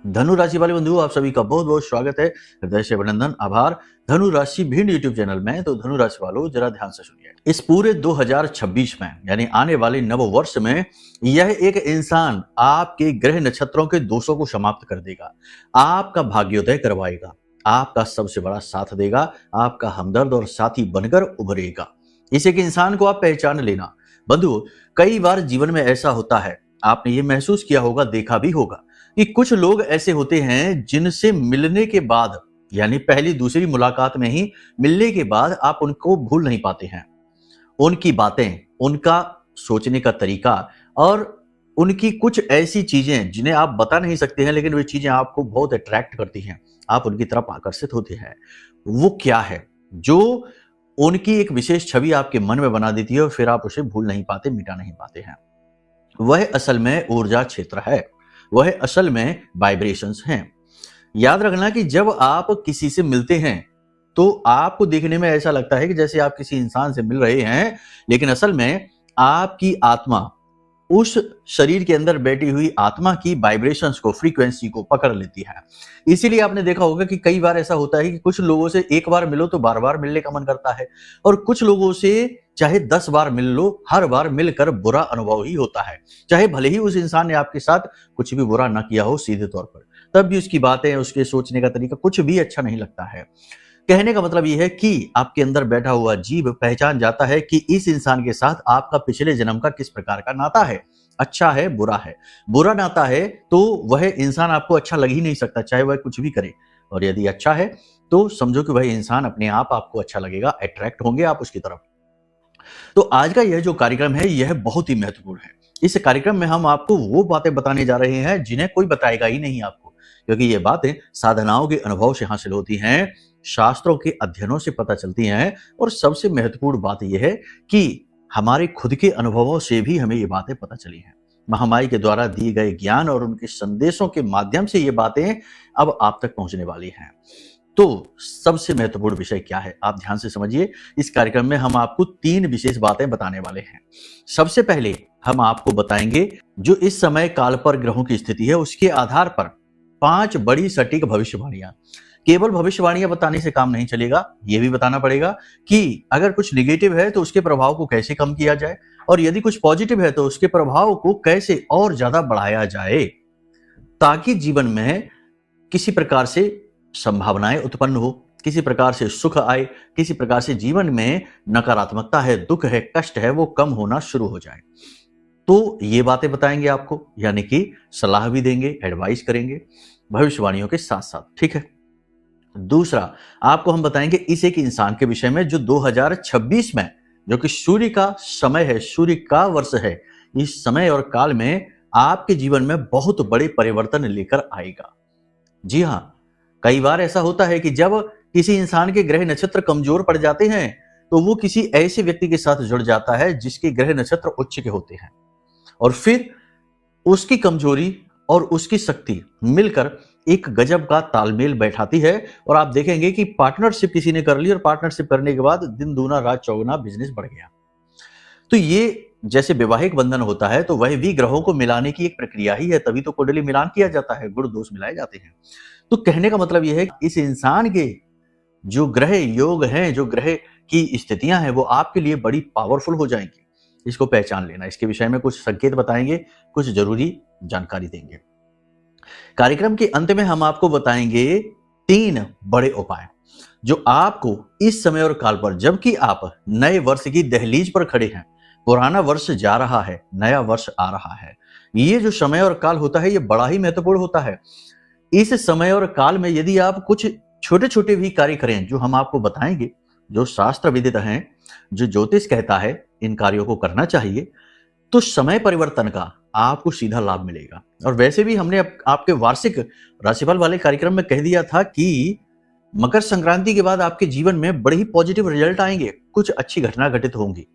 धनु राशि वाले बंधुओं, आप सभी का बहुत बहुत स्वागत है। हृदय से अभिनंदन, आभार। धनु राशि भिंड यूट्यूब चैनल में। तो धनु राशि वालों, जरा ध्यान से सुनिए। इस पूरे 2026 में यानी आने वाले नव वर्ष में यह एक इंसान आपके ग्रह नक्षत्रों के दोषों को समाप्त कर देगा, आपका भाग्योदय करवाएगा, आपका सबसे बड़ा साथ देगा, आपका हमदर्द और साथी बनकर उभरेगा। इस एक इंसान को आप पहचान लेना। बंधुओं, कई बार जीवन में ऐसा होता है, आपने ये महसूस किया होगा, देखा भी होगा कि कुछ लोग ऐसे होते हैं जिनसे मिलने के बाद यानी पहली दूसरी मुलाकात में ही मिलने के बाद आप उनको भूल नहीं पाते हैं। उनकी बातें, उनका सोचने का तरीका और उनकी कुछ ऐसी चीजें जिन्हें आप बता नहीं सकते हैं, लेकिन वे चीजें आपको बहुत अट्रैक्ट करती हैं, आप उनकी तरफ आकर्षित होते हैं। वो क्या है जो उनकी एक विशेष छवि आपके मन में बना देती है और फिर आप उसे भूल नहीं पाते, मिटा नहीं पाते हैं? वह असल में ऊर्जा क्षेत्र है, वह असल में वाइब्रेशंस हैं। याद रखना कि जब आप किसी से मिलते हैं तो आपको देखने में ऐसा लगता है कि जैसे आप किसी इंसान से मिल रहे हैं, लेकिन असल में आपकी आत्मा उस शरीर के अंदर बैठी हुई आत्मा की वाइब्रेशंस को, फ्रीक्वेंसी को पकड़ लेती है। इसीलिए आपने देखा होगा कि कई बार ऐसा होता है कि कुछ लोगों से एक बार मिलो तो बार बार मिलने का मन करता है, और कुछ लोगों से चाहे 10 बार मिल लो, हर बार मिलकर बुरा अनुभव ही होता है। चाहे भले ही उस इंसान ने आपके साथ कुछ भी बुरा ना किया हो सीधे तौर पर, तब भी उसकी बातें, उसके सोचने का तरीका कुछ भी अच्छा नहीं लगता है। कहने का मतलब यह है कि आपके अंदर बैठा हुआ जीव पहचान जाता है कि इस इंसान के साथ आपका पिछले जन्म का किस प्रकार का नाता है, अच्छा है, बुरा है। बुरा नाता है तो वह इंसान आपको अच्छा लग ही नहीं सकता, चाहे वह कुछ भी करे। और यदि अच्छा है तो समझो कि वह इंसान अपने आप आपको अच्छा लगेगा, अट्रैक्ट होंगे आप उसकी तरफ। तो आज का यह जो कार्यक्रम है, यह बहुत ही महत्वपूर्ण है। इस कार्यक्रम में हम आपको वो बातें बताने जा रहे हैं जिन्हें कोई बताएगा ही नहीं आपको, क्योंकि ये बातें साधनाओं के अनुभव से हासिल होती हैं, शास्त्रों के अध्ययनों से पता चलती हैं, और सबसे महत्वपूर्ण बात यह है कि हमारे खुद के अनुभवों से भी हमें ये बातें पता चली हैं। महामाई के द्वारा दिए गए ज्ञान और उनके संदेशों के माध्यम से ये बातें अब आप तक पहुंचने वाली हैं। तो सबसे महत्वपूर्ण विषय क्या है, आप ध्यान से समझिए। इस कार्यक्रम में हम आपको 3 विशेष बातें बताने वाले हैं। सबसे पहले हम आपको बताएंगे जो इस समय काल पर ग्रहों की स्थिति है, उसके आधार पर 5 बड़ी सटीक भविष्यवाणियां। केवल भविष्यवाणियां बताने से काम नहीं चलेगा, यह भी बताना पड़ेगा कि अगर कुछ निगेटिव है तो उसके प्रभाव को कैसे कम किया जाए, और यदि कुछ पॉजिटिव है तो उसके प्रभाव को कैसे और ज्यादा बढ़ाया जाए, ताकि जीवन में किसी प्रकार से संभावनाएं उत्पन्न हो, किसी प्रकार से सुख आए, किसी प्रकार से जीवन में नकारात्मकता है, दुख है, कष्ट है, वो कम होना शुरू हो जाए। तो ये बातें बताएंगे आपको, यानी कि सलाह भी देंगे, एडवाइस करेंगे भविष्यवाणियों के साथ साथ, ठीक है। दूसरा, आपको हम बताएंगे इस एक इंसान के विषय में जो 2026 में, जो कि सूर्य का समय है, सूर्य का वर्ष है, इस समय और काल में आपके जीवन में बहुत बड़े परिवर्तन लेकर आएगा। जी हाँ, कई बार ऐसा होता है कि जब किसी इंसान के ग्रह नक्षत्र कमजोर पड़ जाते हैं तो वो किसी ऐसे व्यक्ति के साथ जुड़ जाता है जिसके ग्रह नक्षत्र उच्च के होते हैं, और फिर उसकी कमजोरी और उसकी शक्ति मिलकर एक गजब का तालमेल बैठाती है, और आप देखेंगे कि पार्टनरशिप किसी ने कर ली और पार्टनरशिप करने के बाद दिन दूना रात चौगुना बिजनेस बढ़ गया। तो ये जैसे वैवाहिक बंधन होता है तो वह भी ग्रहों को मिलाने की एक प्रक्रिया ही है, तभी तो कुंडली मिलान किया जाता है, गुण दोष मिलाए जाते हैं। तो कहने का मतलब यह है कि इस इंसान के जो ग्रह योग हैं, जो ग्रह की स्थितियां हैं, वो आपके लिए बड़ी पावरफुल हो जाएंगी। इसको पहचान लेना, इसके विषय में कुछ संकेत बताएंगे, कुछ जरूरी जानकारी देंगे। कार्यक्रम के अंत में हम आपको बताएंगे 3 बड़े उपाय जो आपको इस समय और काल पर, जबकि आप नए वर्ष की दहलीज पर खड़े हैं, पुराना वर्ष जा रहा है, नया वर्ष आ रहा है, ये जो समय और काल होता है ये बड़ा ही महत्वपूर्ण होता है। इस समय और काल में यदि आप कुछ छोटे छोटे भी कार्य करें, जो हम आपको बताएंगे, जो शास्त्र विदित हैं, जो ज्योतिष कहता है इन कार्यों को करना चाहिए, तो समय परिवर्तन का आपको सीधा लाभ मिलेगा। और वैसे भी हमने आपके वार्षिक राशिफल वाले कार्यक्रम में कह दिया था कि मकर संक्रांति के बाद आपके जीवन में बड़े ही पॉजिटिव रिजल्ट आएंगे, कुछ अच्छी घटना घटित होंगी।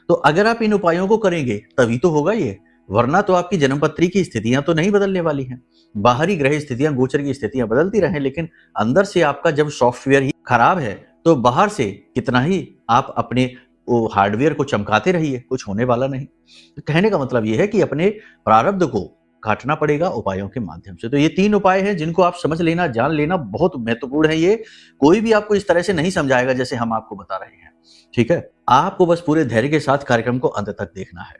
तो अगर आप इन उपायों को करेंगे तभी तो होगा ये, वरना तो आपकी जन्मपत्री की स्थितियां तो नहीं बदलने वाली हैं। बाहरी ग्रह स्थितियां, गोचर की स्थितियां बदलती रहें, लेकिन अंदर से आपका जब सॉफ्टवेयर ही खराब है तो बाहर से कितना ही आप अपने वो हार्डवेयर को चमकाते रहिए, कुछ होने वाला नहीं। तो कहने का मतलब यह है कि अपने प्रारब्ध को काटना पड़ेगा उपायों के माध्यम से। तो ये 3 उपाय हैं जिनको आप समझ लेना, जान लेना बहुत महत्वपूर्ण है। ये कोई भी आपको इस तरह से नहीं समझाएगा जैसे हम आपको बता रहे हैं, ठीक है। आपको बस पूरे धैर्य के साथ कार्यक्रम को अंत तक देखना है।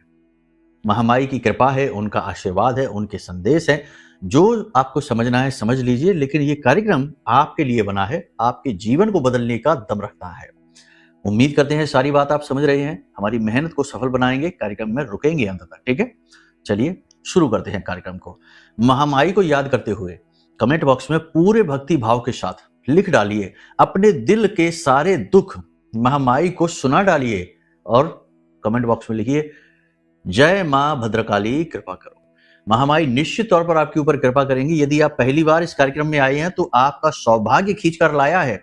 महामाई की कृपा है, उनका आशीर्वाद है, उनके संदेश है, जो आपको समझना है समझ लीजिए, लेकिन ये कार्यक्रम आपके लिए बना है, आपके जीवन को बदलने का दम रखता है। उम्मीद करते हैं सारी बात आप समझ रहे हैं, हमारी मेहनत को सफल बनाएंगे, कार्यक्रम में रुकेंगे अंत तक, ठीक है। चलिए शुरू करते हैं कार्यक्रम को। महामाई को याद करते हुए कमेंट बॉक्स में पूरे भक्ति भाव के साथ लिख डालिए, अपने दिल के सारे दुख महामाई को सुना डालिए और कमेंट बॉक्स में लिखिए, जय मां भद्रकाली कृपा करो। महामाई निश्चित तौर पर आपके ऊपर कृपा करेंगी। यदि आप पहली बार इस कार्यक्रम में आए हैं तो आपका सौभाग्य खींच कर लाया है,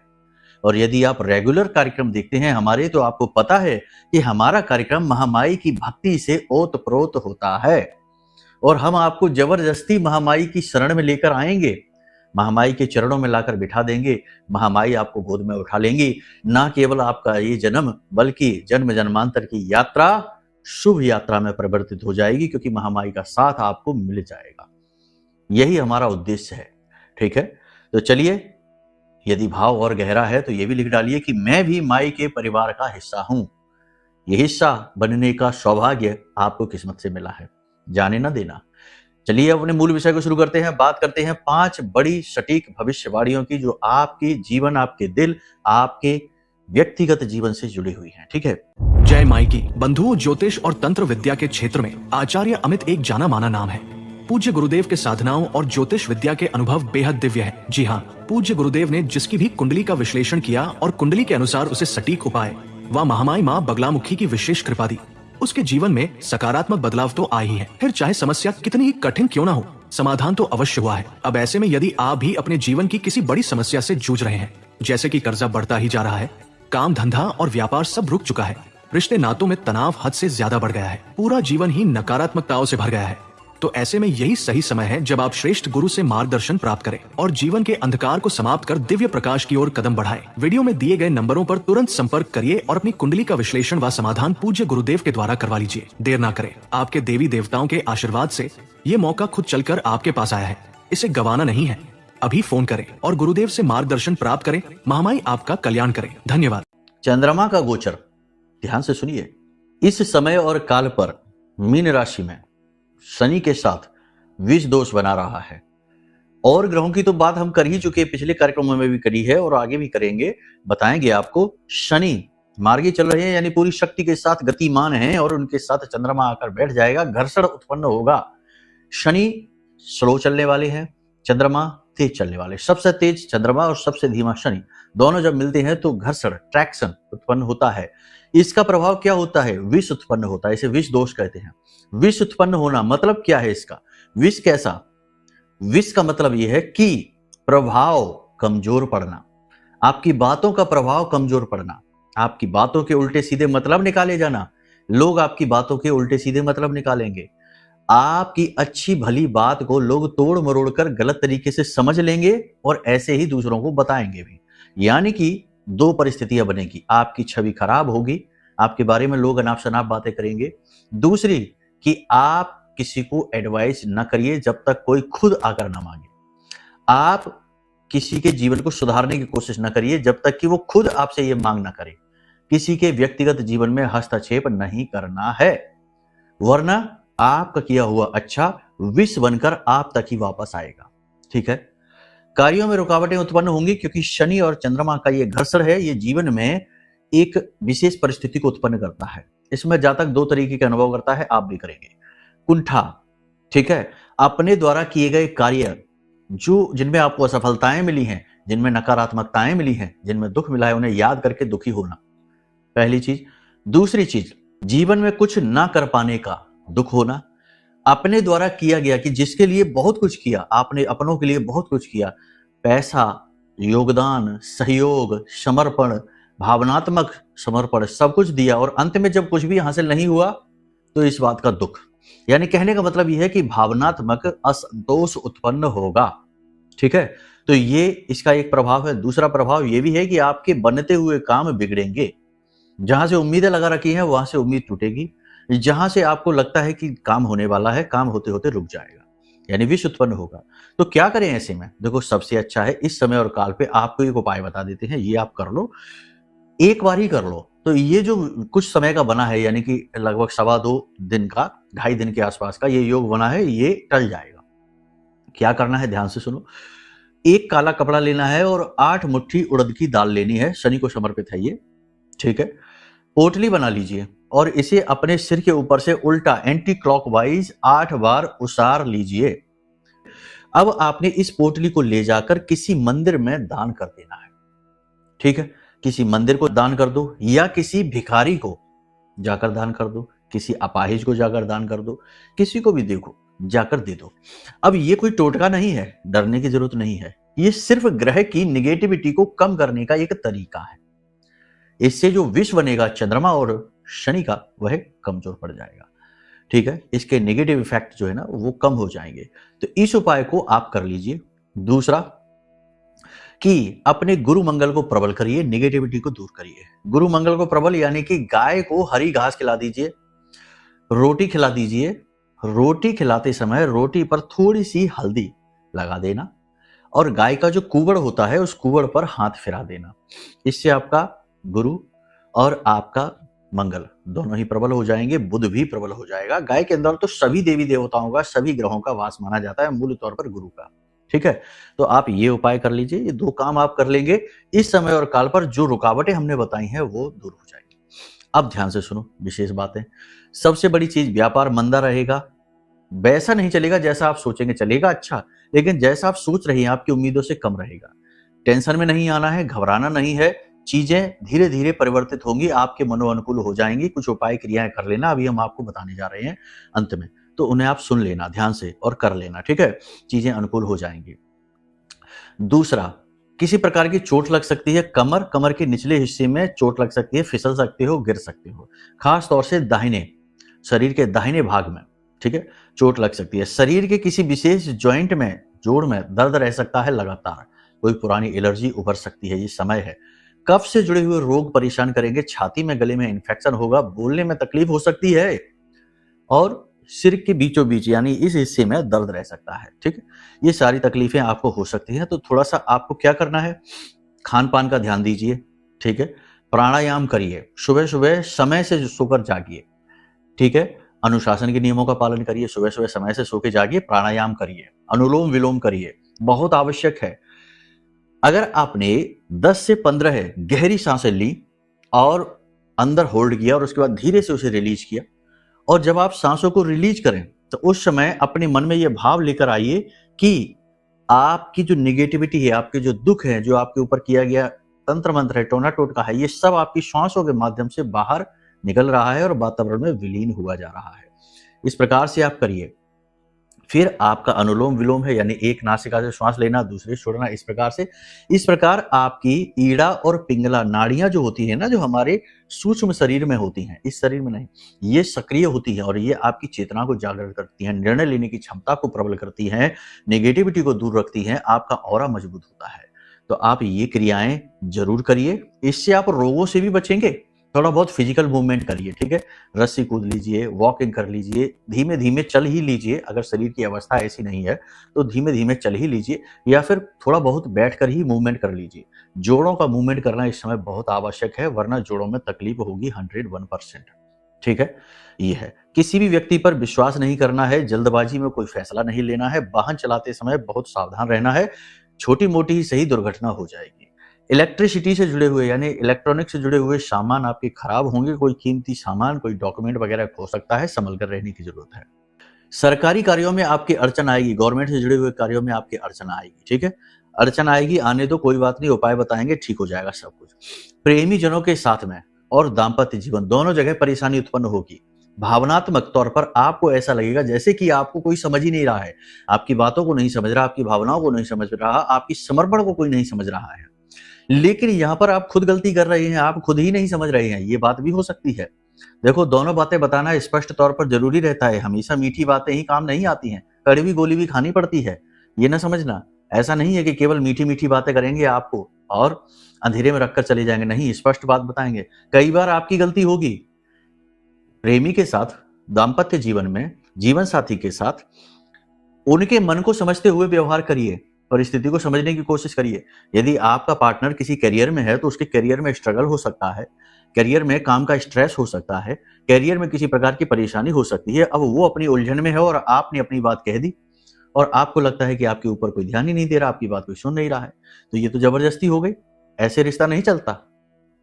और यदि आप रेगुलर कार्यक्रम देखते हैं हमारे, तो आपको पता है कि हमारा कार्यक्रम महामाई की भक्ति से ओतप्रोत होता है, और हम आपको जबरदस्ती महामाई की शरण में लेकर आएंगे, महामाई के चरणों में लाकर बिठा देंगे। महामाई आपको गोद में उठा लेंगी। ना केवल आपका ये जन्म, बल्कि जन्म जन्मांतर की यात्रा शुभ यात्रा में परिवर्तित हो जाएगी, क्योंकि महामाई का साथ आपको मिल जाएगा। यही हमारा उद्देश्य है, ठीक है। तो चलिए, यदि भाव और गहरा है तो ये भी लिख डालिए कि मैं भी माई के परिवार का हिस्सा हूं। ये हिस्सा बनने का सौभाग्य आपको किस्मत से मिला है, जाने ना देना। चलिए अपने मूल विषय को शुरू करते हैं। बात करते हैं 5 बड़ी सटीक भविष्यवाणियों की, जो आपके जीवन, आपके दिल, आपके व्यक्तिगत जीवन से जुड़ी हुई हैं, ठीक है। जय माई की। बंधुओं, ज्योतिष और तंत्र विद्या के क्षेत्र में आचार्य अमित एक जाना माना नाम है। पूज्य गुरुदेव के साधनाओं और ज्योतिष विद्या के अनुभव बेहद दिव्य है। जी हाँ, पूज्य गुरुदेव ने जिसकी भी कुंडली का विश्लेषण किया और कुंडली के अनुसार उसे सटीक उपाय व महामाई माँ बगलामुखी की विशेष कृपा दी, उसके जीवन में सकारात्मक बदलाव तो आए ही है। फिर चाहे समस्या कितनी ही कठिन क्यों ना हो, समाधान तो अवश्य हुआ है। अब ऐसे में यदि आप भी अपने जीवन की किसी बड़ी समस्या से जूझ रहे हैं, जैसे कि कर्जा बढ़ता ही जा रहा है, काम धंधा और व्यापार सब रुक चुका है, रिश्ते नातों में तनाव हद से ज्यादा बढ़ गया है, पूरा जीवन ही नकारात्मकताओं से भर गया है, तो ऐसे में यही सही समय है जब आप श्रेष्ठ गुरु से मार्गदर्शन प्राप्त करें और जीवन के अंधकार को समाप्त कर दिव्य प्रकाश की ओर कदम बढ़ाएं। वीडियो में दिए गए नंबरों पर तुरंत संपर्क करिए और अपनी कुंडली का विश्लेषण व समाधान पूज्य गुरुदेव के द्वारा करवा लीजिए। देर ना करें, आपके देवी देवताओं के आशीर्वाद से ये मौका खुद चलकर आपके पास आया है, इसे गंवाना नहीं है। अभी फोन करें और गुरुदेव से मार्गदर्शन प्राप्त करें। महामाई आपका कल्याण करें। धन्यवाद। चंद्रमा का गोचर, ध्यान से सुनिए। इस समय और काल पर मीन राशि में शनि के साथ विष दोष बना रहा है, और ग्रहों की तो बात हम कर ही चुके, पिछले कार्यक्रमों में भी करी है और आगे भी करेंगे, बताएंगे आपको। शनि मार्गी चल रहे हैं, यानी पूरी शक्ति के साथ गतिमान हैं, और उनके साथ चंद्रमा आकर बैठ जाएगा, घर्षण उत्पन्न होगा। शनि स्लो चलने वाले हैं, चंद्रमा तेज चलने वाले। सबसे तेज चंद्रमा और सबसे धीमा शनि, दोनों जब मिलते हैं तो घर्षण, ट्रैक्शन उत्पन्न होता है। इसका प्रभाव क्या होता है? विष उत्पन्न होता है, इसे विष दोष कहते हैं। विष उत्पन्न होना मतलब क्या है इसका? विष कैसा? विष का मतलब यह है कि प्रभाव कमजोर पड़ना, आपकी बातों का प्रभाव कमजोर पड़ना, आपकी बातों के उल्टे सीधे मतलब निकाले जाना। लोग आपकी बातों के उल्टे सीधे मतलब निकालेंगे, आपकी अच्छी भली बात को लोग तोड़ मरोड़ कर गलत तरीके से समझ लेंगे और ऐसे ही दूसरों को बताएंगे भी। यानी कि 2 परिस्थितियां बनेगी, आपकी छवि खराब होगी, आपके बारे में लोग अनाप शनाप बातें करेंगे। दूसरी कि आप किसी को एडवाइस न करिए जब तक कोई खुद आकर ना मांगे। आप किसी के जीवन को सुधारने की कोशिश न करिए जब तक कि वो खुद आपसे ये मांग ना करे। किसी के व्यक्तिगत जीवन में हस्तक्षेप नहीं करना है, वरना आपका किया हुआ अच्छा विष बनकर आप तक ही वापस आएगा। ठीक है। कार्यों में रुकावटें उत्पन्न होंगी क्योंकि शनि और चंद्रमा का ये घर्षण है, ये जीवन में एक विशेष परिस्थिति को उत्पन्न करता है। इसमें जातक 2 तरीके के अनुभव करता है, आप भी करेंगे। कुंठा, ठीक है, अपने द्वारा किए गए कार्य जिनमें आपको असफलताएं मिली हैं, जिनमें नकारात्मकताएं मिली हैं, जिनमें दुख मिला है, उन्हें याद करके दुखी होना, पहली चीज। दूसरी चीज, जीवन में कुछ ना कर पाने का दुख होना। अपने द्वारा किया गया कि जिसके लिए बहुत कुछ किया, आपने अपनों के लिए बहुत कुछ किया, पैसा, योगदान, सहयोग, समर्पण, भावनात्मक समर्पण, सब कुछ दिया और अंत में जब कुछ भी हासिल नहीं हुआ तो इस बात का दुख। यानी कहने का मतलब यह है कि भावनात्मक असंतोष उत्पन्न होगा। ठीक है, तो ये इसका एक प्रभाव है। दूसरा प्रभाव यह भी है कि आपके बनते हुए काम बिगड़ेंगे। जहां से उम्मीदें लगा रखी हैं वहां से उम्मीद टूटेगी। जहां से आपको लगता है कि काम होने वाला है, काम होते होते रुक जाएगा। यानी विष उत्पन्न होगा। तो क्या करें ऐसे में? देखो, सबसे अच्छा है इस समय और काल पे आपको एक उपाय बता देते हैं, ये आप कर लो, एक बार ही कर लो। तो ये जो कुछ समय का बना है, यानी कि लगभग 2.25 दिन का, 2.5 दिन के आसपास का ये योग बना है, ये टल जाएगा। क्या करना है, ध्यान से सुनो। एक काला कपड़ा लेना है और 8 मुट्ठी उड़द की दाल लेनी है, शनि को समर्पित है ये, ठीक है। पोटली बना लीजिए और इसे अपने सिर के ऊपर से उल्टा एंटी क्लॉकवाइज 8 बार उसार लीजिए। अब आपने इस पोटली को ले जाकर किसी मंदिर में दान कर देना है, ठीक है। किसी मंदिर को दान कर दो या किसी भिखारी को जाकर दान कर दो, किसी अपाहिज को जाकर दान कर दो, किसी को भी देखो जाकर दे दो। अब ये कोई टोटका नहीं है, डरने की जरूरत नहीं है, ये सिर्फ ग्रह की निगेटिविटी को कम करने का एक तरीका है। इससे जो विष बनेगा चंद्रमा और शनि का, वह कमजोर पड़ जाएगा, ठीक है। इसके नेगेटिव इफेक्ट जो है ना वो कम हो जाएंगे। तो इस उपाय को आप कर लीजिए। दूसरा कि अपने गुरु मंगल को प्रबल करिए, नेगेटिविटी को दूर करिए। गुरु मंगल को प्रबल यानी कि गाय को हरी घास खिला दीजिए, रोटी खिला दीजिए। रोटी खिलाते समय रोटी पर थोड़ी सी हल्दी लगा देना और गाय का जो कुबड़ होता है उस कुबड़ पर हाथ फिरा देना। इससे आपका गुरु और आपका मंगल दोनों ही प्रबल हो जाएंगे, बुध भी प्रबल हो जाएगा। गाय के अंदर तो सभी देवी देवताओं का, सभी ग्रहों का वास माना जाता है, मूल तौर पर गुरु का, ठीक है। तो आप ये उपाय कर लीजिए, ये 2 काम आप कर लेंगे, इस समय और काल पर जो रुकावटें हमने बताई हैं वो दूर हो जाएंगी। अब ध्यान से सुनो विशेष बातें। सबसे बड़ी चीज, व्यापार मंदा रहेगा, वैसा नहीं चलेगा जैसा आप सोचेंगे, चलेगा अच्छा, लेकिन जैसा आप सोच रही हैं आपकी उम्मीदों से कम रहेगा। टेंशन में नहीं आना है, घबराना नहीं है, चीजें धीरे धीरे परिवर्तित होंगी, आपके मनोअनुकूल हो जाएंगी। कुछ उपाय क्रियाएं कर लेना, अभी हम आपको बताने जा रहे हैं अंत में, तो उन्हें आप सुन लेना ध्यान से और कर लेना, ठीक है। चीजें अनुकूल हो जाएंगी। दूसरा, किसी प्रकार की चोट लग सकती है, कमर के निचले हिस्से में चोट लग सकती है, फिसल सकते हो, गिर सकते हो, खास तौर से दाहिने, शरीर के दाहिने भाग में, ठीक है, चोट लग सकती है। शरीर के किसी विशेष जॉइंट में, जोड़ में दर्द रह सकता है लगातार, कोई पुरानी एलर्जी उभर सकती है, ये समय है। कफ से जुड़े हुए रोग परेशान करेंगे, छाती में, गले में इन्फेक्शन होगा, बोलने में तकलीफ हो सकती है और सिर के बीचों बीच यानी इस हिस्से में दर्द रह सकता है, ठीक है। ये सारी तकलीफें आपको हो सकती हैं। तो थोड़ा सा आपको क्या करना है, खान पान का ध्यान दीजिए, ठीक है। प्राणायाम करिए, सुबह सुबह समय से सोकर जागिए, ठीक है। अनुशासन के नियमों का पालन करिए, सुबह सुबह समय से सो के जागिए, प्राणायाम करिए, अनुलोम विलोम करिए, बहुत आवश्यक है। अगर आपने 10 से 15 गहरी सांसें ली और अंदर होल्ड किया और उसके बाद धीरे से उसे रिलीज किया, और जब आप सांसों को रिलीज करें तो उस समय अपने मन में यह भाव लेकर आइए कि आपकी जो निगेटिविटी है, आपके जो दुख है, जो आपके ऊपर किया गया तंत्र मंत्र है, टोना टोटका है, ये सब आपकी श्वासों के माध्यम से बाहर निकल रहा है और वातावरण में विलीन हुआ जा रहा है। इस प्रकार से आप करिए। फिर आपका अनुलोम विलोम है, यानी एक नासिका से श्वास लेना, दूसरी छोड़ना, इस प्रकार आपकी ईड़ा और पिंगला नाड़ियां जो होती है ना, जो हमारे सूक्ष्म शरीर में होती हैं, इस शरीर में नहीं, ये सक्रिय होती है और ये आपकी चेतना को जागृत करती हैं, निर्णय लेने की क्षमता को प्रबल करती हैं, नेगेटिविटी को दूर रखती हैं, आपका ऑरा मजबूत होता है। तो आप ये क्रियाएं जरूर करिए, इससे आप रोगों से भी बचेंगे। थोड़ा बहुत फिजिकल मूवमेंट करिए, ठीक है, रस्सी कूद लीजिए, वॉकिंग कर लीजिए, धीमे धीमे चल ही लीजिए। अगर शरीर की अवस्था ऐसी नहीं है तो धीमे धीमे चल ही लीजिए, या फिर थोड़ा बहुत बैठकर ही मूवमेंट कर लीजिए। जोड़ों का मूवमेंट करना इस समय बहुत आवश्यक है, वरना जोड़ों में तकलीफ होगी 101%, ठीक है। ये है, किसी भी व्यक्ति पर विश्वास नहीं करना है, जल्दबाजी में कोई फैसला नहीं लेना है, वाहन चलाते समय बहुत सावधान रहना है, छोटी मोटी ही सही दुर्घटना हो जाएगी। इलेक्ट्रिसिटी से जुड़े हुए यानी इलेक्ट्रॉनिक से जुड़े हुए सामान आपके खराब होंगे, कोई कीमती सामान, कोई डॉक्यूमेंट वगैरह खो सकता है, संभल कर रहने की जरूरत है। सरकारी कार्यों में आपकी अड़चन आएगी, गवर्नमेंट से जुड़े हुए कार्यों में आपकी अड़चन आएगी, ठीक है। अड़चन आएगी, आने दो, कोई बात नहीं, उपाय बताएंगे, ठीक हो जाएगा सब कुछ। प्रेमी जनों के साथ में और दाम्पत्य जीवन दोनों जगह परेशानी उत्पन्न होगी। भावनात्मक तौर पर आपको ऐसा लगेगा जैसे कि आपको कोई समझ ही नहीं रहा है, आपकी बातों को नहीं समझ रहा, आपकी भावनाओं को नहीं समझ रहा, आपकी समर्पण को कोई नहीं समझ रहा है। लेकिन यहां पर आप खुद गलती कर रहे हैं, आप खुद ही नहीं समझ रहे हैं, ये बात भी हो सकती है। देखो, दोनों बातें बताना स्पष्ट तौर पर जरूरी रहता है, हमेशा मीठी बातें ही काम नहीं आती हैं, कड़वी गोली भी खानी पड़ती है, ये ना समझना। ऐसा नहीं है कि केवल मीठी मीठी बातें करेंगे आपको और अंधेरे में रखकर चले जाएंगे, नहीं, स्पष्ट बात बताएंगे। कई बार आपकी गलती होगी। प्रेमी के साथ, दाम्पत्य जीवन में, जीवन साथी के साथ उनके मन को समझते हुए व्यवहार करिए, परिस्थिति को समझने की कोशिश करिए। यदि आपका पार्टनर किसी करियर में है तो उसके करियर में स्ट्रगल हो सकता है, करियर में काम का स्ट्रेस हो सकता है, करियर में किसी प्रकार की परेशानी हो सकती है। अब वो अपनी उलझन में है और आपने अपनी बात कह दी और आपको लगता है कि आपके ऊपर कोई ध्यान ही नहीं दे रहा, आपकी बात कोई सुन नहीं रहा है, तो ये तो जबरदस्ती हो गई, ऐसे रिश्ता नहीं चलता।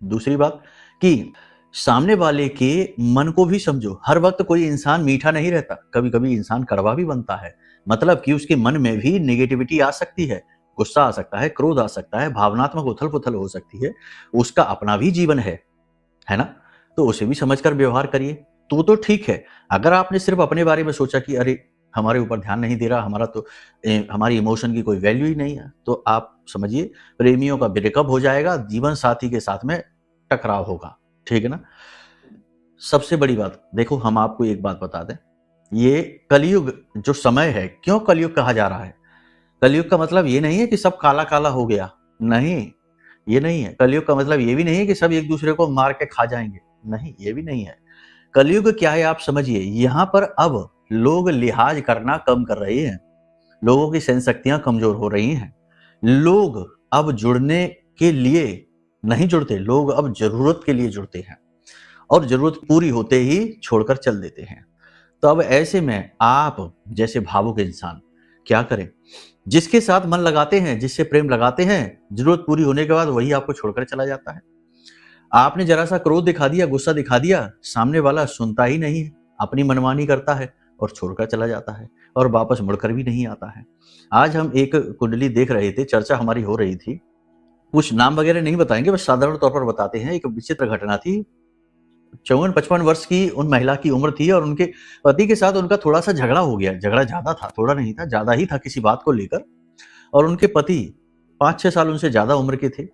दूसरी बात कि सामने वाले के मन को भी समझो। हर वक्त कोई इंसान मीठा नहीं रहता, कभी कभी इंसान कड़वा भी बनता है। मतलब कि उसके मन में भी नेगेटिविटी आ सकती है, गुस्सा आ सकता है, क्रोध आ सकता है, भावनात्मक उथल पुथल हो सकती है। उसका अपना भी जीवन है ना? तो उसे भी समझकर व्यवहार करिए तो ठीक है। अगर आपने सिर्फ अपने बारे में सोचा कि अरे हमारे ऊपर ध्यान नहीं दे रहा, हमारी इमोशन की कोई वैल्यू ही नहीं है, तो आप समझिए प्रेमियों का ब्रेकअप हो जाएगा, जीवन साथी के साथ में टकराव होगा। ठीक है ना? सबसे बड़ी बात देखो, हम आपको एक बात बता दें, ये कलयुग जो समय है, क्यों कलयुग कहा जा रहा है? कलयुग का मतलब ये नहीं है कि सब काला काला हो गया, नहीं, ये नहीं है। कलयुग का मतलब ये भी नहीं है कि सब एक दूसरे को मार के खा जाएंगे, नहीं, ये भी नहीं है। कलयुग क्या है आप समझिए, यहाँ पर अब लोग लिहाज करना कम कर रहे हैं, लोगों की सहन शक्तियां कमजोर हो रही हैं, लोग अब जुड़ने के लिए नहीं जुड़ते, लोग अब जरूरत के लिए जुड़ते हैं और जरूरत पूरी होते ही छोड़कर चल देते हैं। तो अब ऐसे में आप जैसे भावुक इंसान क्या करें? जिसके साथ मन लगाते हैं, जिससे प्रेम लगाते हैं, जरूरत पूरी होने के बाद वही आपको छोड़कर चला जाता है। आपने जरा सा क्रोध दिखा दिया, गुस्सा दिखा दिया, सामने वाला सुनता ही नहीं है, अपनी मनमानी करता है और छोड़कर चला जाता है और वापस मुड़कर भी नहीं आता है। आज हम एक कुंडली देख रहे थे, चर्चा हमारी हो रही थी, कुछ नाम वगैरह नहीं बताएंगे, बस साधारण तौर पर बताते हैं। एक विचित्र घटना थी, 54-55 वर्ष की उन महिला की उम्र थी और उनके पति के साथ उनका थोड़ा सा झगड़ा हो गया। झगड़ा ज्यादा था, थोड़ा नहीं था, ज्यादा ही था किसी बात को लेकर। और उनके पति 5-6 साल उनसे ज्यादा उम्र के थे।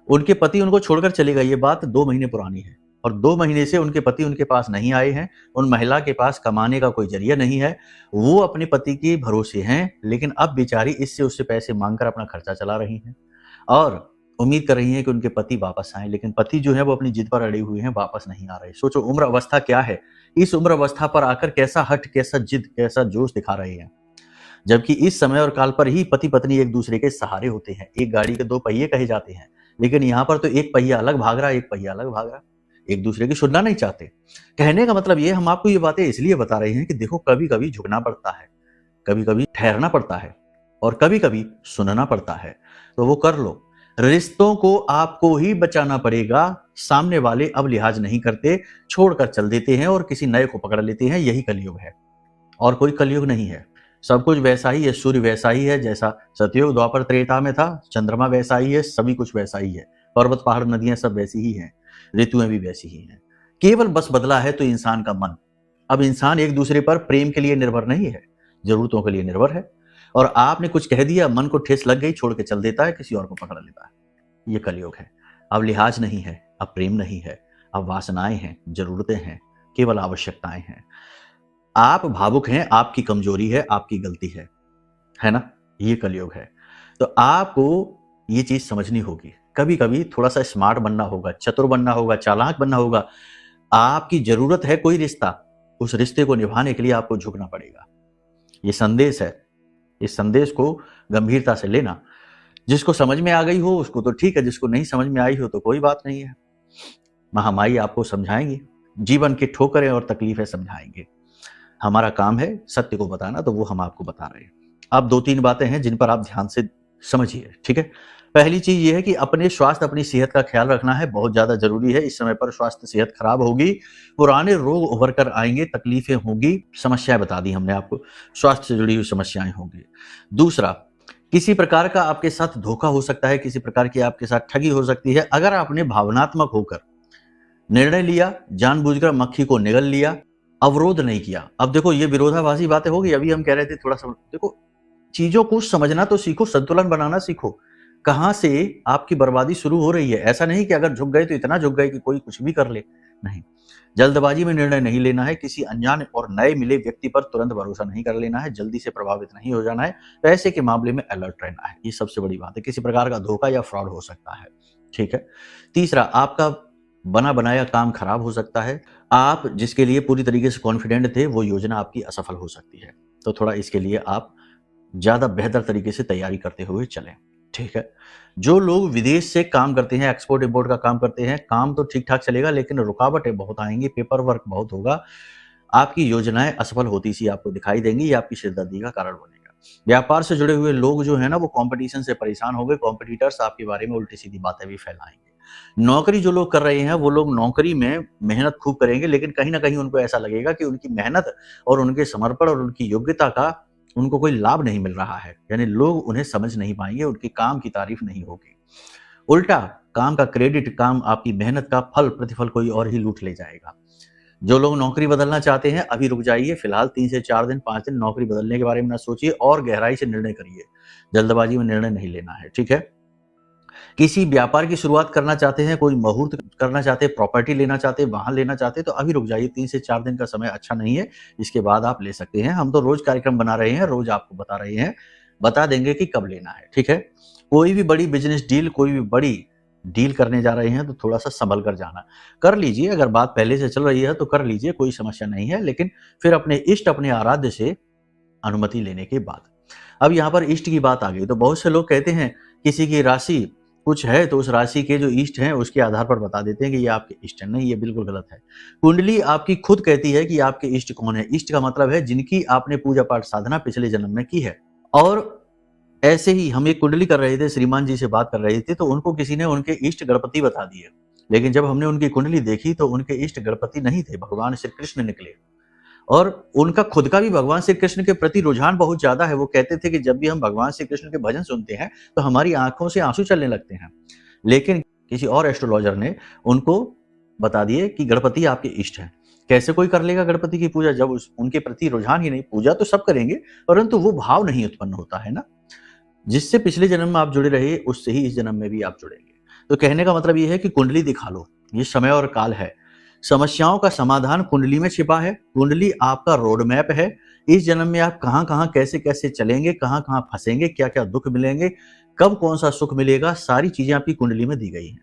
उनके पति उनको छोड़कर चले गए। ये बात 2 महीने पुरानी है और 2 महीने से उनके पति उनके पास नहीं आए हैं। उन महिला के पास कमाने का कोई जरिया नहीं है, वो अपने पति के भरोसे हैं, लेकिन अब बेचारी इससे उससे पैसे मांगकर अपना खर्चा चला रही हैं और उम्मीद कर रही हैं कि उनके पति वापस आए, लेकिन पति जो है वो अपनी जिद पर अड़े हुए हैं, वापस नहीं आ रहे। सोचो उम्र अवस्था क्या है, इस उम्र अवस्था पर आकर कैसा हट, कैसा जिद, कैसा जोश दिखा रहे हैं। जबकि इस समय और काल पर ही पति पत्नी एक दूसरे के सहारे होते हैं, एक गाड़ी के 2 पहिए कहे जाते हैं, लेकिन यहाँ पर तो एक पहिया अलग भाग रहा, एक पहिया अलग भाग रहा, एक दूसरे की सुनना नहीं चाहते। कहने का मतलब ये, हम आपको ये बातें इसलिए बता रहे हैं कि देखो कभी कभी झुकना पड़ता है, कभी कभी ठहरना पड़ता है और कभी कभी सुनना पड़ता है, तो वो कर लो। रिश्तों को आपको ही बचाना पड़ेगा। सामने वाले अब लिहाज नहीं करते, छोड़कर चल देते हैं और किसी नए को पकड़ लेते हैं। यही कलयुग है और कोई कलयुग नहीं है। सब कुछ वैसा ही है, सूर्य वैसा ही है जैसा सतयुग द्वापर त्रेता में था, चंद्रमा वैसा ही है, सभी कुछ वैसा ही है, पर्वत पहाड़ नदियां सब वैसी ही हैं, ऋतुएं भी वैसी ही हैं। केवल बस बदला है तो इंसान का मन। अब इंसान एक दूसरे पर प्रेम के लिए निर्भर नहीं है, जरूरतों के लिए निर्भर है। और आपने कुछ कह दिया, मन को ठेस लग गई, छोड़ के चल देता है, किसी और को पकड़ लेता है। ये कलयुग है। अब लिहाज नहीं है, अब प्रेम नहीं है, अब वासनाएं हैं, जरूरतें हैं, केवल आवश्यकताएं हैं। आप भावुक हैं, आपकी कमजोरी है, आपकी गलती है ना? ये कलयुग है। तो आपको ये चीज समझनी होगी। कभी कभी थोड़ा सा स्मार्ट बनना होगा, चतुर बनना होगा, चालाक बनना होगा। आपकी जरूरत है कोई रिश्ता, उस रिश्ते को निभाने के लिए आपको झुकना पड़ेगा। ये संदेश है, इस संदेश को गंभीरता से लेना। जिसको समझ में आ गई हो उसको तो ठीक है, जिसको नहीं समझ में आई हो तो कोई बात नहीं है। महामाई आपको समझाएंगे, जीवन की ठोकरें और तकलीफें समझाएंगे। हमारा काम है सत्य को बताना, तो वो हम आपको बता रहे हैं। अब 2-3 बातें हैं जिन पर आप ध्यान से समझिए, ठीक है? पहली चीज ये है कि अपने स्वास्थ्य, अपनी सेहत का ख्याल रखना है, बहुत ज्यादा जरूरी है। इस समय पर स्वास्थ्य सेहत खराब होगी, पुराने रोग उभर कर आएंगे, तकलीफें होंगी, समस्याएं बता दी हमने आपको, स्वास्थ्य से जुड़ी हुई समस्याएं होंगी। दूसरा, किसी प्रकार का आपके साथ धोखा हो सकता है, किसी प्रकार की आपके साथ ठगी हो सकती है। अगर आपने भावनात्मक होकर निर्णय लिया, जानबूझकर मक्खी को निगल लिया, अवरोध नहीं किया। अब देखो ये विरोधाभासी बातें होगी। अभी हम कह रहे थे थोड़ा सा, देखो चीजों को समझना तो सीखो, संतुलन बनाना सीखो। कहां से आपकी बर्बादी शुरू हो रही है? ऐसा नहीं कि अगर झुक गए तो इतना झुक गए कि कोई कुछ भी कर ले, नहीं। जल्दबाजी में निर्णय नहीं लेना है, किसी अनजान और नए मिले व्यक्ति पर तुरंत भरोसा नहीं कर लेना है, जल्दी से प्रभावित नहीं हो जाना है, पैसे के मामले में अलर्ट रहना है। ये सबसे बड़ी बात है। किसी प्रकार का धोखा या फ्रॉड हो सकता है, ठीक है? तीसरा, आपका बना बनाया काम खराब हो सकता है। आप जिसके लिए पूरी तरीके से कॉन्फिडेंट थे, वो योजना आपकी असफल हो सकती है। तो थोड़ा इसके लिए आप ज्यादा बेहतर तरीके से तैयारी करते हुए चलें। ठीक है। जो लोग विदेश से काम करते हैं, एक्सपोर्ट इंपोर्ट का काम करते हैं, काम तो ठीक ठाक चलेगा लेकिन रुकावटें बहुत आएंगी, पेपर वर्क बहुत होगा, आपकी योजनाएं असफल होती सी आपको दिखाई देंगी, ये आपकी सिरदर्दी का कारण बनेगा। व्यापार से जुड़े हुए लोग जो है ना वो कंपटीशन से परेशान हो गए, कॉम्पिटिटर्स आपके बारे में उल्टी सीधी बातें भी फैलाएंगे। नौकरी जो लोग कर रहे हैं वो लोग नौकरी में मेहनत खूब करेंगे लेकिन कहीं ना कहीं उनको ऐसा लगेगा कि उनकी मेहनत और उनके समर्पण और उनकी योग्यता का उनको कोई लाभ नहीं मिल रहा है, यानी लोग उन्हें समझ नहीं पाएंगे, उनकी काम की तारीफ नहीं होगी। उल्टा काम का क्रेडिट, काम आपकी मेहनत का फल प्रतिफल कोई और ही लूट ले जाएगा। जो लोग नौकरी बदलना चाहते हैं अभी रुक जाइए, फिलहाल 3 से 4 दिन 5 दिन नौकरी बदलने के बारे में ना सोचिए और गहराई से निर्णय करिए, जल्दबाजी में निर्णय नहीं लेना है। ठीक है। किसी व्यापार की शुरुआत करना चाहते हैं, कोई मुहूर्त करना चाहते हैं, प्रॉपर्टी लेना चाहते हैं, वाहन लेना चाहते हैं तो अभी रुक जाइए, 3 से 4 दिन का समय अच्छा नहीं है, इसके बाद आप ले सकते हैं। हम तो रोज कार्यक्रम बना रहे हैं, रोज आपको बता रहे हैं, बता देंगे कि कब लेना है। ठीक है। कोई भी बड़ी बिजनेस डील, कोई भी बड़ी डील करने जा रहे हैं तो थोड़ा सा संभल कर जाना, कर लीजिए। अगर बात पहले से चल रही है तो कर लीजिए, कोई समस्या नहीं है, लेकिन फिर अपने इष्ट, अपने आराध्य से अनुमति लेने के बाद। अब यहाँ पर इष्ट की बात आ गई तो बहुत से लोग कहते हैं किसी की राशि कुछ है तो उस राशि के जो इष्ट हैं उसके आधार पर बता देते हैं कि ये आपके इष्ट हैं। नहीं, ये बिल्कुल गलत है। कुंडली आपकी खुद कहती है कि आपके इष्ट कौन है। इष्ट का मतलब है जिनकी आपने पूजा पाठ साधना पिछले जन्म में की है। और ऐसे ही हम एक कुंडली कर रहे थे, श्रीमान जी से बात कर रहे थे तो उनको किसी ने उनके इष्ट गणपति बता दिए, लेकिन जब हमने उनकी कुंडली देखी तो उनके इष्ट गणपति नहीं थे, भगवान श्री कृष्ण निकले। और उनका खुद का भी भगवान श्री कृष्ण के प्रति रुझान बहुत ज्यादा है। वो कहते थे कि जब भी हम भगवान श्री कृष्ण के भजन सुनते हैं तो हमारी आंखों से आंसू चलने लगते हैं। लेकिन किसी और एस्ट्रोलॉजर ने उनको बता दिए कि गणपति आपके इष्ट हैं। कैसे कोई कर लेगा गणपति की पूजा जब उनके प्रति रुझान ही नहीं? पूजा तो सब करेंगे परंतु वो भाव नहीं उत्पन्न होता है ना, जिससे पिछले जन्म में आप जुड़े रहे उससे ही इस जन्म में भी आप जुड़ेंगे। तो कहने का मतलब ये है कि कुंडली दिखा लो, ये समय और काल है। समस्याओं का समाधान कुंडली में छिपा है। कुंडली आपका रोड मैप है। इस जन्म में आप कहां कहां कैसे कैसे चलेंगे, कहां कहां फंसेंगे, क्या क्या दुख मिलेंगे, कब कौन सा सुख मिलेगा, सारी चीजें आपकी कुंडली में दी गई हैं।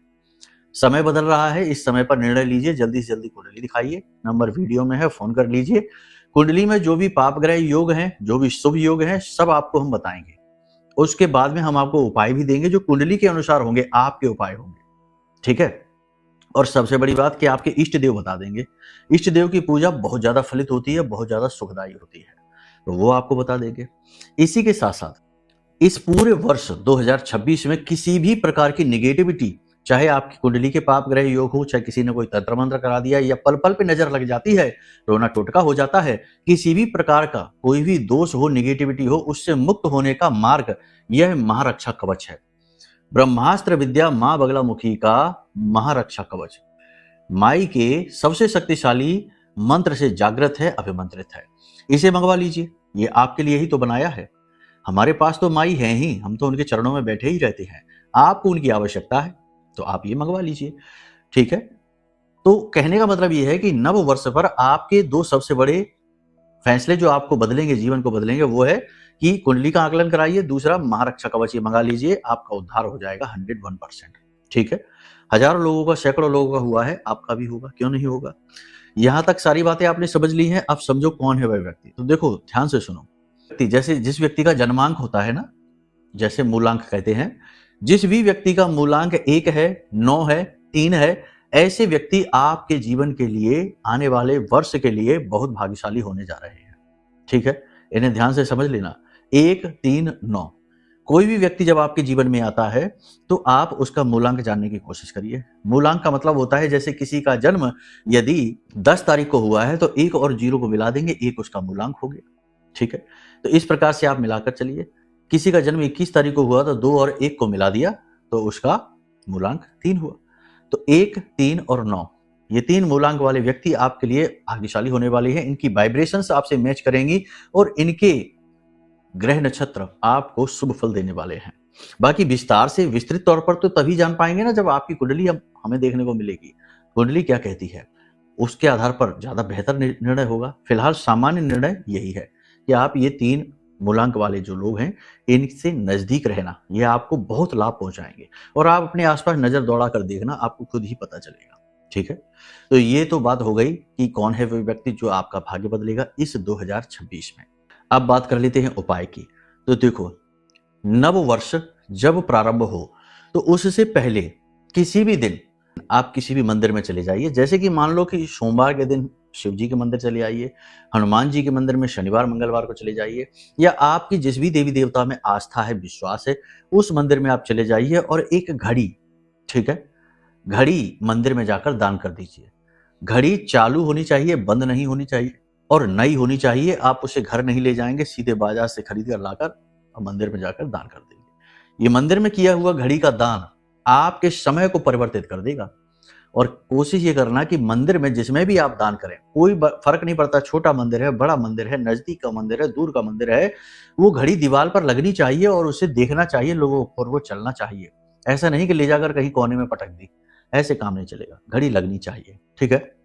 समय बदल रहा है, इस समय पर निर्णय लीजिए, जल्दी से जल्दी कुंडली दिखाइए। नंबर वीडियो में है, फोन कर लीजिए। कुंडली में जो भी पाप ग्रह योग हैं, जो भी शुभ योग हैं, सब आपको हम बताएंगे। उसके बाद में हम आपको उपाय भी देंगे जो कुंडली के अनुसार होंगे, आपके उपाय होंगे। ठीक है। और सबसे बड़ी बात कि आपके इष्ट देव बता देंगे। इष्ट देव की पूजा बहुत ज्यादा फलित होती है, बहुत ज्यादा सुखदायी होती है, तो वो आपको बता देंगे। इसी के साथ साथ इस पूरे वर्ष 2026 में किसी भी प्रकार की निगेटिविटी, चाहे आपकी कुंडली के पाप ग्रह योग हो, चाहे किसी ने कोई तंत्र मंत्र करा दिया या पल पल पे नजर लग जाती है, रोना टोटका हो जाता है, किसी भी प्रकार का कोई भी दोष हो, निगेटिविटी हो, उससे मुक्त होने का मार्ग यह महारक्षा कवच है। ब्रह्मास्त्र विद्या मां बगलामुखी का महारक्षा कवच माई के सबसे शक्तिशाली मंत्र से जागृत है, अभिमंत्रित है। इसे मंगवा लीजिए, ये आपके लिए ही तो बनाया है। हमारे पास तो माई है ही, हम तो उनके चरणों में बैठे ही रहते हैं। आपको उनकी आवश्यकता है तो आप ये मंगवा लीजिए। ठीक है। तो कहने का मतलब ये है कि नव वर्ष पर आपके दो सबसे बड़े फैसले जो आपको बदलेंगे, जीवन को बदलेंगे, वो है कि कुंडली का आकलन कराइए, दूसरा महारक्षा कवच मंगा लीजिए, आपका उद्धार हो जाएगा 101%। ठीक है। हजारों लोगों का, सैकड़ों लोगों का हुआ है, आपका भी होगा, क्यों नहीं होगा। यहां तक सारी बातें आपने समझ ली हैं। अब समझो कौन है वह व्यक्ति। तो देखो ध्यान से सुनो। जैसे जिस व्यक्ति का जन्मांक होता है ना, जैसे मूलांक कहते हैं, जिस भी व्यक्ति का मूलांक 1 है, 9 है, 3 है, ऐसे व्यक्ति आपके जीवन के लिए, आने वाले वर्ष के लिए बहुत भाग्यशाली होने जा रहे हैं। ठीक है। इन्हें ध्यान से समझ लेना। 1, 3, 9 कोई भी व्यक्ति जब आपके जीवन में आता है तो आप उसका मूलांक जानने की कोशिश करिए। मूलांक का मतलब होता है जैसे किसी का जन्म यदि 10 तारीख को हुआ है तो 1 और 0 को मिला देंगे, 1 उसका मूलांक हो गया। ठीक है। तो इस प्रकार से आप मिलाकर चलिए। किसी का जन्म 21 तारीख को हुआ तो 2 और 1 को मिला दिया तो उसका मूलांक 3 हुआ। तो 1, 3 और 9 ये 3 मूलांक वाले व्यक्ति आपके लिए भाग्यशाली होने वाले हैं। इनकी वाइब्रेशंस आपसे मैच करेंगी और इनके ग्रह नक्षत्र आपको शुभ फल देने वाले हैं। बाकी विस्तार से, विस्तृत तौर पर तो तभी जान पाएंगे ना जब आपकी कुंडली हमें देखने को मिलेगी। कुंडली क्या कहती है उसके आधार पर ज्यादा बेहतर निर्णय होगा। फिलहाल सामान्य निर्णय यही है कि आप ये 3 मूलांक वाले जो लोग हैं इनसे नजदीक रहना, ये आपको बहुत लाभ पहुंचाएंगे। और आप अपने आसपास नजर दौड़ा कर देखना, आपको खुद ही पता चलेगा। ठीक है। तो ये तो बात हो गई कि कौन है वो व्यक्ति जो आपका भाग्य बदलेगा इस 2026 में। अब बात कर लेते हैं उपाय की। तो देखो, नव वर्ष जब प्रारंभ हो तो उससे पहले किसी भी दिन आप किसी भी मंदिर में चले जाइए। जैसे कि मान लो कि सोमवार के दिन शिव जी के मंदिर चले आइए, हनुमान जी के मंदिर में शनिवार मंगलवार को चले जाइए, या आपकी जिस भी देवी देवता में आस्था है, विश्वास है, उस मंदिर में आप चले जाइए और एक घड़ी, ठीक है, घड़ी मंदिर में जाकर दान कर दीजिए। घड़ी चालू होनी चाहिए, बंद नहीं होनी चाहिए, और नई होनी चाहिए। आप उसे घर नहीं ले जाएंगे, सीधे बाजार से खरीद कर लाकर मंदिर में जाकर दान कर देंगे। ये मंदिर में किया हुआ घड़ी का दान आपके समय को परिवर्तित कर देगा। और कोशिश ये करना कि मंदिर में जिसमें भी आप दान करें, कोई फर्क नहीं पड़ता, छोटा मंदिर है, बड़ा मंदिर है, नजदीक का मंदिर है, दूर का मंदिर है, वो घड़ी दीवार पर लगनी चाहिए और उसे देखना चाहिए लोगों को, और वो चलना चाहिए। ऐसा नहीं कि ले जाकर कहीं कोने में पटक दी, ऐसे काम नहीं चलेगा, घड़ी लगनी चाहिए, ठीक है।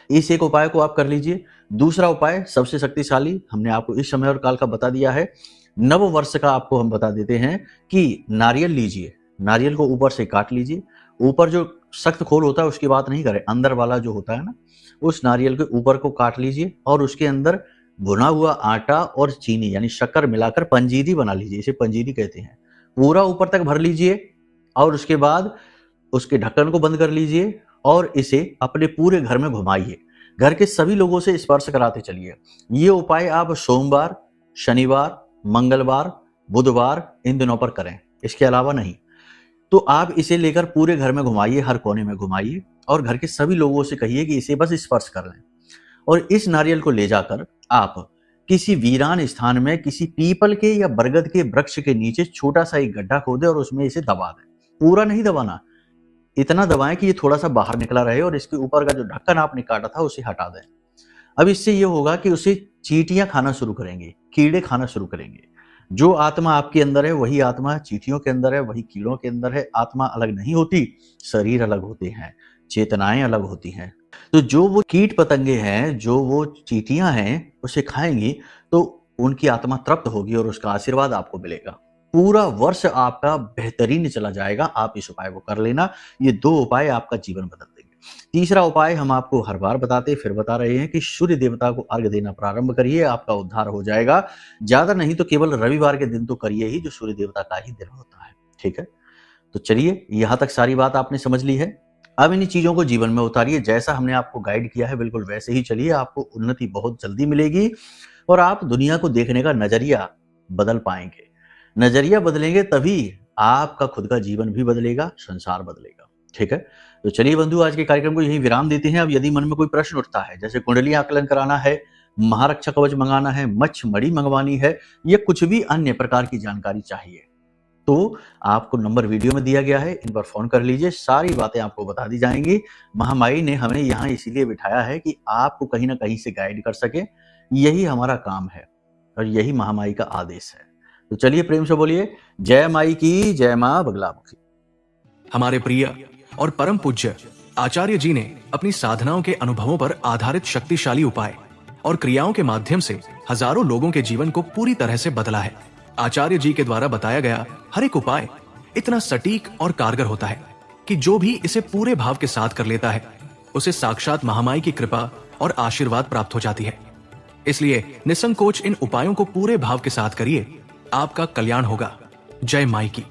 इस एक उपाय को आप कर लीजिए। दूसरा उपाय सबसे शक्तिशाली हमने आपको इस समय और काल का बता दिया है। नव वर्ष का आपको हम बता देते हैं कि नारियल लीजिए, नारियल को ऊपर से काट लीजिए। ऊपर जो सख्त खोल होता है उसकी बात नहीं करें, अंदर वाला जो होता है ना, उस नारियल के ऊपर को काट लीजिए और उसके अंदर भुना हुआ आटा और चीनी यानी शक्कर मिलाकर पंजीरी बना लीजिए, इसे पंजीरी कहते हैं। पूरा ऊपर तक भर लीजिए और उसके बाद उसके ढक्कन को बंद कर लीजिए और इसे अपने पूरे घर में घुमाइए। घर के सभी लोगों से स्पर्श कराते चलिए। ये उपाय आप सोमवार, शनिवार, मंगलवार, बुधवार इन दिनों पर करें, इसके अलावा नहीं। तो आप इसे लेकर पूरे घर में घुमाइए, हर कोने में घुमाइए और घर के सभी लोगों से कहिए कि इसे बस स्पर्श कर लें। और इस नारियल को ले जाकर आप किसी वीरान स्थान में किसी पीपल के या बरगद के वृक्ष के नीचे छोटा सा एक गड्ढा खोदें और उसमें इसे दबा दें। पूरा नहीं दबाना, इतना दबाएं कि ये थोड़ा सा बाहर निकला रहे और इसके ऊपर का जो ढक्कन आपने काटा था उसे हटा दें। अब इससे ये होगा कि उसे चींटियां खाना शुरू करेंगे, कीड़े खाना शुरू करेंगे। जो आत्मा आपके अंदर है वही आत्मा चींटियों के अंदर है, वही कीड़ों के अंदर है। आत्मा अलग नहीं होती, शरीर अलग होते हैं, चेतनाएं अलग होती हैं। तो जो वो कीट पतंगे हैं, जो वो चींटियां हैं, उसे खाएंगी तो उनकी आत्मा तृप्त होगी और उसका आशीर्वाद आपको मिलेगा। पूरा वर्ष आपका बेहतरीन चला जाएगा। आप इस उपाय को कर लेना। ये 2 उपाय आपका जीवन बदल देंगे। तीसरा उपाय हम आपको हर बार बताते फिर बता रहे हैं कि सूर्य देवता को अर्घ देना प्रारंभ करिए, आपका उद्धार हो जाएगा। ज्यादा नहीं तो केवल रविवार के दिन तो करिए ही, जो सूर्य देवता का ही दिन होता है, ठीक है। तो चलिए, यहां तक सारी बात आपने समझ ली है। अब इन चीजों को जीवन में उतारिए। जैसा हमने आपको गाइड किया है बिल्कुल वैसे ही चलिए। आपको उन्नति बहुत जल्दी मिलेगी और आप दुनिया को देखने का नजरिया बदल पाएंगे। नजरिया बदलेंगे तभी आपका खुद का जीवन भी बदलेगा, संसार बदलेगा, ठीक है। तो चलिए बंधु, आज के कार्यक्रम को यही विराम देते हैं। अब यदि मन में कोई प्रश्न उठता है, जैसे कुंडली आकलन कराना है, महारक्षा कवच मंगाना है, मच्छ मणि मंगवानी है, या कुछ भी अन्य प्रकार की जानकारी चाहिए, तो आपको नंबर वीडियो में दिया गया है, इन पर फोन कर लीजिए। सारी बातें आपको बता दी जाएंगी। महामाई ने हमें यहाँ इसीलिए बिठाया है कि आपको कहीं ना कहीं से गाइड कर सके। यही हमारा काम है और यही महामाई का आदेश है। तो चलिए प्रेम से बोलिए, जय माई की, जय मां बगलामुखी। हमारे प्रिय और परम पूज्य आचार्य जी ने अपनी साधनाओं के अनुभवों पर आधारित शक्तिशाली उपाय और क्रियाओं के माध्यम से हजारों लोगों के जीवन को पूरी तरह से बदला है। आचार्य जी के द्वारा बताया गया हर एक उपाय इतना सटीक और कारगर होता है कि जो भी इसे पूरे भाव के साथ कर लेता है उसे साक्षात महामाई की कृपा और आशीर्वाद प्राप्त हो जाती है। इसलिए निसंकोच इन उपायों को पूरे भाव के साथ करिए, आपका कल्याण होगा। जय माई की।